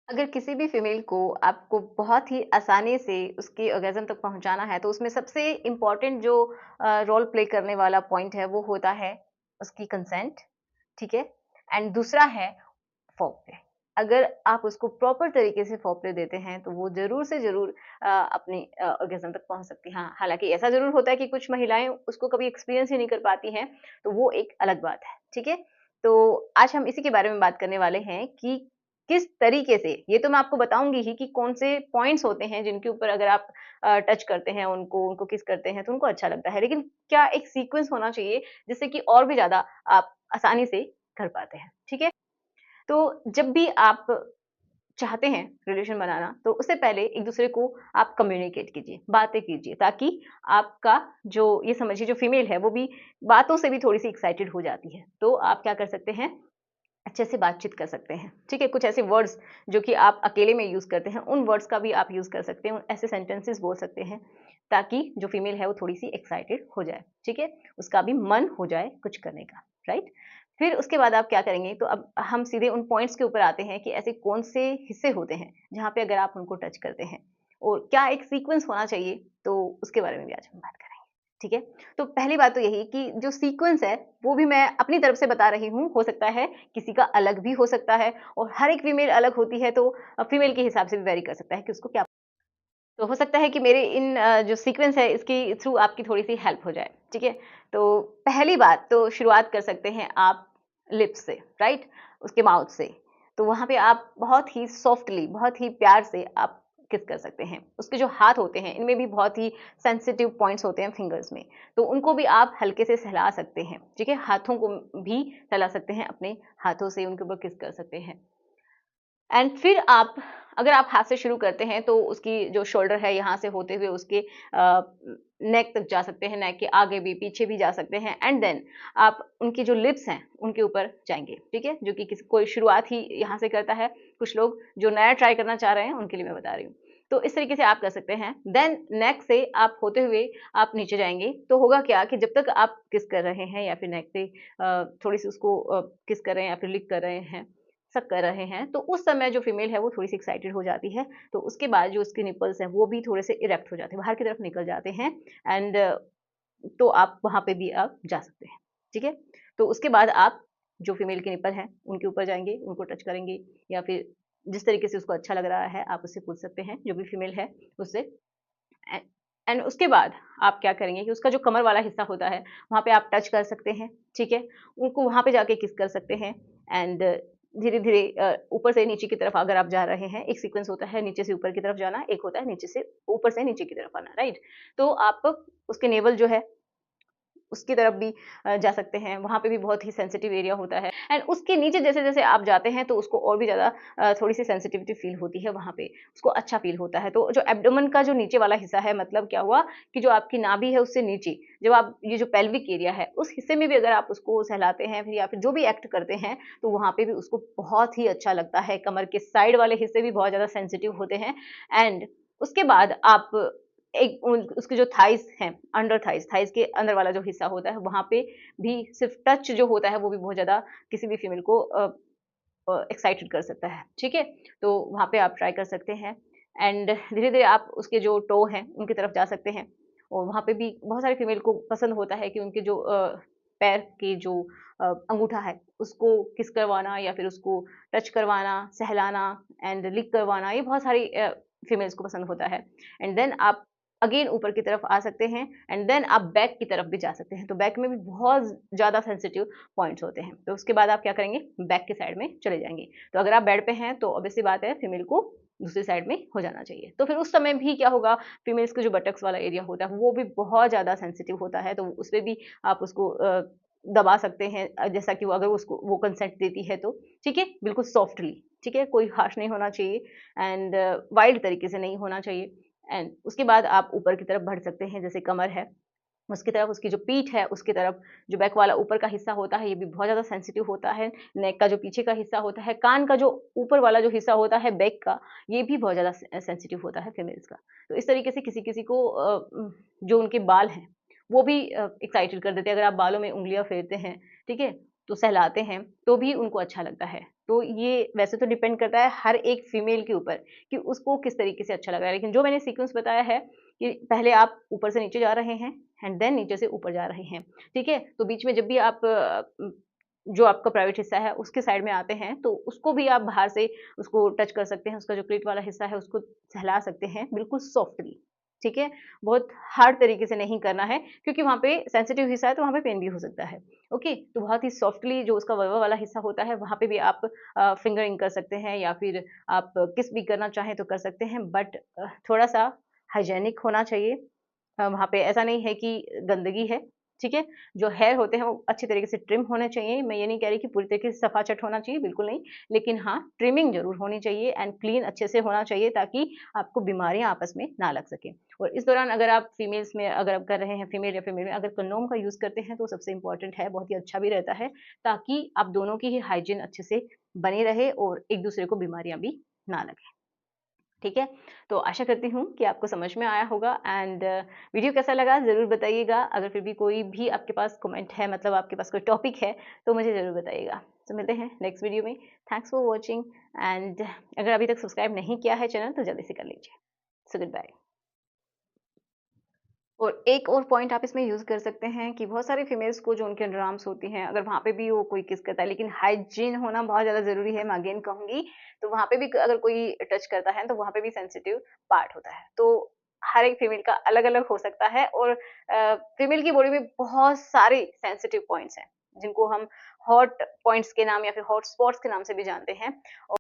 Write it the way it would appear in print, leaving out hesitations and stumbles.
अगर किसी भी फीमेल को आपको बहुत ही आसानी से उसके ऑर्गेज़्म तक पहुँचाना है, तो उसमें सबसे इम्पोर्टेंट जो रोल प्ले करने वाला पॉइंट है, वो होता है उसकी कंसेंट, ठीक है? एंड दूसरा है फोरप्ले। अगर आप उसको प्रॉपर तरीके से फोरप्ले देते हैं, तो वो ज़रूर से ज़रूर अपनी ऑर्गेज़्म तक पहुँच सकती हैं। हाँ, हालाँकि ऐसा ज़रूर होता है कि कुछ महिलाएँ उसको कभी एक्सपीरियंस ही नहीं कर पाती हैं, तो वो एक अलग बात है, ठीक है? तो आज हम इसी के बारे में बात करने वाले हैं कि किस तरीके से, ये तो मैं आपको बताऊँगी ही कि कौन से पॉइंट्स होते हैं जिनके ऊपर अगर आप टच करते हैं उनको किस करते हैं तो उनको अच्छा लगता है। लेकिन क्या एक सीक्वेंस होना चाहिए जिससे कि और भी ज़्यादा आप आसानी से कर पाते हैं, ठीक है? तो जब भी आप चाहते हैं रिलेशन बनाना, तो उससे पहले एक-दूसरे को आप कम्युनिकेट कीजिए, बातें कीजिए, ताकि आपका जो ये समझिए जो फीमेल है, वो भी बातों से भी थोड़ी-सी एक्साइटेड हो जाती है। तो आप क्या कर सकते हैं, अच्छे से बातचीत कर सकते हैं, ठीक है? कुछ ऐसे वर्ड्स जो कि आप अकेले में यूज़ करते हैं, उन वर्ड्स का भी आप यूज़ कर सकते हैं, ऐसे सेंटेंसेस बोल सकते हैं, ताकि जो फीमेल है वो थोड़ी-सी एक्साइटेड हो जाए, ठीक है? उसका भी मन हो जाए कुछ करने का, राइट? फिर उसके बाद आप क्या करेंगे, तो अब हम सीधे उन पॉइंट्स के ऊपर आते हैं कि ऐसे कौन से हिस्से होते हैं, जहाँ पे अगर आप उनको टच करते हैं और क्या एक सीक्वेंस होना चाहिए, तो उसके बारे में भी आज हम बात करेंगे, ठीक है? तो पहली बात तो यही कि जो सीक्वेंस है, वो भी मैं अपनी तरफ से बता रही हूँ, हो सकता है किसी का अलग भी हो सकता है और हर एक फीमेल अलग होती है, तो फीमेल के हिसाब से भी वेरी कर सकता है कि उसको क्या, तो हो सकता है कि मेरे इन जो सीक्वेंस है इसके थ्रू आपकी थोड़ी-सी हेल्प हो जाए, ठीक है? तो पहली बात तो शुरुआत कर सकते हैं आप लिप्स से, राइट? उसके माउथ से। तो वहाँ पे आप बहुत ही सॉफ्टली, बहुत ही प्यार से आप किस कर सकते हैं। उसके जो हाथ होते हैं, इनमें भी बहुत ही सेंसिटिव पॉइंट्स होते हैं फिंगर्स में, तो उनको भी आप हल्के से सहला सकते हैं, ठीक है? हाथों को भी सहला सकते हैं, अपने हाथों से उनके ऊपर किस कर सकते हैं। एंड फिर आप अगर आप हाथ से शुरू करते हैं तो उसकी जो शोल्डर है यहाँ से होते हुए उसके नेक तक जा सकते हैं, नेक के आगे भी पीछे भी जा सकते हैं एंड देन आप उनकी जो लिप्स हैं उनके ऊपर जाएंगे, ठीक है? जो कि किसी कोई शुरुआत ही यहाँ से करता है, कुछ लोग जो नया ट्राई करना चाह रहे हैं उनके लिए मैं बता रही हूँ। तो इस तरीके से आप कर सकते हैं। देन नेक से आप होते हुए आप नीचे जाएंगे, तो होगा क्या कि जब तक आप किस कर रहे हैं या फिर नेक पे थोड़ी सी उसको किस कर रहे हैं या फिर लिक कर रहे हैं, सब कर रहे हैं, तो उस समय जो फीमेल है वो थोड़ी-सी एक्साइटेड हो जाती है, तो उसके बाद जो उसके निपल्स हैं वो भी थोड़े से इरेक्ट हो जाते हैं, बाहर की तरफ निकल जाते हैं एंड तो आप वहाँ पे भी आप जा सकते हैं, ठीक है? तो उसके बाद आप जो फीमेल के निपल हैं, उनके ऊपर जाएँगे, उनको टच करेंगे या फिर जिस तरीके से उसको अच्छा लग रहा है, आप उससे पूछ सकते हैं, जो भी फीमेल है उससे। ए एंड उसके बाद आप क्या करेंगे कि उसका जो कमर वाला हिस्सा होता है, वहाँ पे आप टच कर सकते हैं, ठीक है? उनको वहाँ पे जाके किस कर सकते हैं एंड धीरे-धीरे ऊपर से नीचे की तरफ अगर आप जा रहे हैं, एक सीक्वेंस होता है नीचे से ऊपर की तरफ जाना, एक होता है नीचे से ऊपर से नीचे की तरफ आना, राइट? तो आप उसके नेवल जो है उसकी तरफ भी जा सकते हैं, वहाँ पे भी बहुत ही सेंसिटिव एरिया होता है एंड उसके नीचे जैसे-जैसे आप जाते हैं तो उसको और भी ज़्यादा थोड़ी-सी सेंसिटिविटी फ़ील होती है वहाँ पे, उसको अच्छा फ़ील होता है। तो जो एब्डोमेन का जो नीचे वाला हिस्सा है, मतलब क्या हुआ कि जो आपकी नाभि है उससे नीचे, जब आप ये जो पेल्विक एरिया है, उस हिस्से में भी अगर आप उसको सहलाते हैं फिर या फिर जो भी एक्ट करते हैं, तो वहाँ पे भी उसको बहुत ही अच्छा लगता है। कमर के साइड वाले हिस्से भी बहुत ज़्यादा सेंसिटिव होते हैं एंड उसके बाद आप एक उन उसके जो थाइज़ हैं, अंडर थाइज़, थाइज़ के अंदर वाला जो हिस्सा होता है, वहाँ पे भी सिर्फ़ टच जो होता है, वो भी बहुत ज़्यादा किसी भी फीमेल को एक्साइटेड कर सकता है, ठीक है? तो वहाँ पे आप ट्राई कर सकते हैं एंड धीरे-धीरे आप उसके जो टो हैं, उनकी तरफ जा सकते हैं और वहाँ पे भी बहुत सारी फीमेल को पसंद होता है कि उनके जो पैर की जो अंगूठा है, उसको किस करवाना या फिर उसको टच करवाना, सहलाना एंड लिक करवाना, ये बहुत सारी फीमेल्स को पसंद होता है एंड देन आप अगेन ऊपर की तरफ आ सकते हैं एंड देन आप बैक की तरफ भी जा सकते हैं। तो बैक में भी बहुत ज़्यादा सेंसिटिव पॉइंट्स होते हैं। तो उसके बाद आप क्या करेंगे, बैक के साइड में चले जाएँगे। तो अगर आप बेड पे हैं तो ऑब्वियस सी बात है फीमेल को दूसरी साइड में हो जाना चाहिए। तो फिर उस समय भी क्या होगा, फीमेल्स के जो बटक्स वाला एरिया होता है वो भी बहुत ज़्यादा सेंसिटिव होता है, तो उसपे भी आप उसको दबा सकते हैं, जैसा कि वो अगर उसको वो कंसेंट देती है तो, ठीक है? बिल्कुल सॉफ्टली, ठीक है? कोई हार्श नहीं होना चाहिए एंड वाइल्ड तरीके से नहीं होना चाहिए एंड उसके बाद आप ऊपर की तरफ बढ़ सकते हैं, जैसे कमर है, उसकी तरफ उसकी जो पीठ है, उसकी तरफ जो बैक वाला ऊपर का हिस्सा होता है, ये भी बहुत ज़्यादा सेंसिटिव होता है। नेक का जो पीछे का हिस्सा होता है, कान का जो ऊपर वाला जो हिस्सा होता है बैक का, ये भी बहुत ज़्यादा सेंसिटिव होता है फीमेल्स का। तो इस तरीके से किसी-किसी को जो उनके बाल हैं, वो भी एक्साइटेड कर देते हैं। अगर आप बालों में उँगलियाँ फेरते हैं, ठीक है? तो सहलाते हैं तो भी उनको अच्छा लगता है। तो ये वैसे तो डिपेंड करता है हर एक फीमेल के ऊपर कि उसको किस तरीके से अच्छा लग रहा है, लेकिन जो मैंने सीक्वेंस बताया है कि पहले आप ऊपर से नीचे जा रहे हैं एंड देन नीचे से ऊपर जा रहे हैं, ठीक है? तो बीच में जब भी आप जो आपका प्राइवेट हिस्सा है उसके साइड में आते हैं तो उसको भी आप बाहर से उसको टच कर सकते हैं, उसका जो क्लिट वाला हिस्सा है उसको सहला सकते हैं बिल्कुल सॉफ्टली, ठीक है? बहुत हार्ड तरीके से नहीं करना है क्योंकि वहाँ पे सेंसिटिव हिस्सा है तो वहाँ पे पेन भी हो सकता है, ओके? तो बहुत ही सॉफ्टली जो उसका वल्वा वाला हिस्सा होता है वहाँ पे भी आप फिंगरिंग कर सकते हैं या फिर आप किस भी करना चाहें तो कर सकते हैं, बट थोड़ा-सा हाइजीनिक होना चाहिए। वहाँ पे ऐसा नहीं है कि गंदगी है, ठीक है? जो हेयर होते हैं वो अच्छी तरीके से ट्रिम होने चाहिए। मैं ये नहीं कह रही कि पूरी तरीके से सफाचट होना चाहिए, बिल्कुल नहीं। लेकिन हाँ, ट्रिमिंग ज़रूर होनी चाहिए एंड क्लीन अच्छे से होना चाहिए ताकि आपको बीमारियाँ आपस में ना लग सकें। और इस दौरान अगर आप फीमेल्स में अगर आप कर रहे हैं फीमेल या फीमेल में अगर कंडोम का यूज़ करते हैं तो सबसे इम्पोर्टेंट है, बहुत ही अच्छा भी रहता है ताकि आप दोनों की ही हाइजीन अच्छे से बनी रहे और एक-दूसरे को बीमारियाँ भी ना लगें। ठीक है? तो आशा करती हूँ कि आपको समझ में आया होगा एंड वीडियो कैसा लगा ज़रूर बताइएगा। अगर फिर भी कोई भी आपके पास कमेंट है मतलब आपके पास कोई टॉपिक है तो मुझे ज़रूर बताइएगा। तो मिलते हैं नेक्स्ट वीडियो में। थैंक्स फॉर वॉचिंग एंड अगर अभी तक सब्सक्राइब नहीं किया है चैनल तो जल्दी से कर लीजिए। So goodbye. और एक और पॉइंट आप इसमें यूज़ कर सकते हैं कि बहुत सारे फीमेल्स को जो उनके अंडरआर्म्स होती हैं, अगर वहाँ पे भी वो कोई किस करता है, लेकिन हाइजीन होना बहुत ज़्यादा ज़रूरी है, मैं अगेन कहूँगी। तो वहाँ पे भी अगर कोई टच करता है, तो वहाँ पे भी सेंसिटिव पार्ट होता है। तो हर एक फीमेल का अलग-अलग हो सकता है और फीमेल की बॉडी में बहुत सारे सेंसिटिव पॉइंट्स हैं, जिनको हम हॉट पॉइंट्स के नाम या फिर हॉट स्पॉट्स के नाम से भी जानते हैं।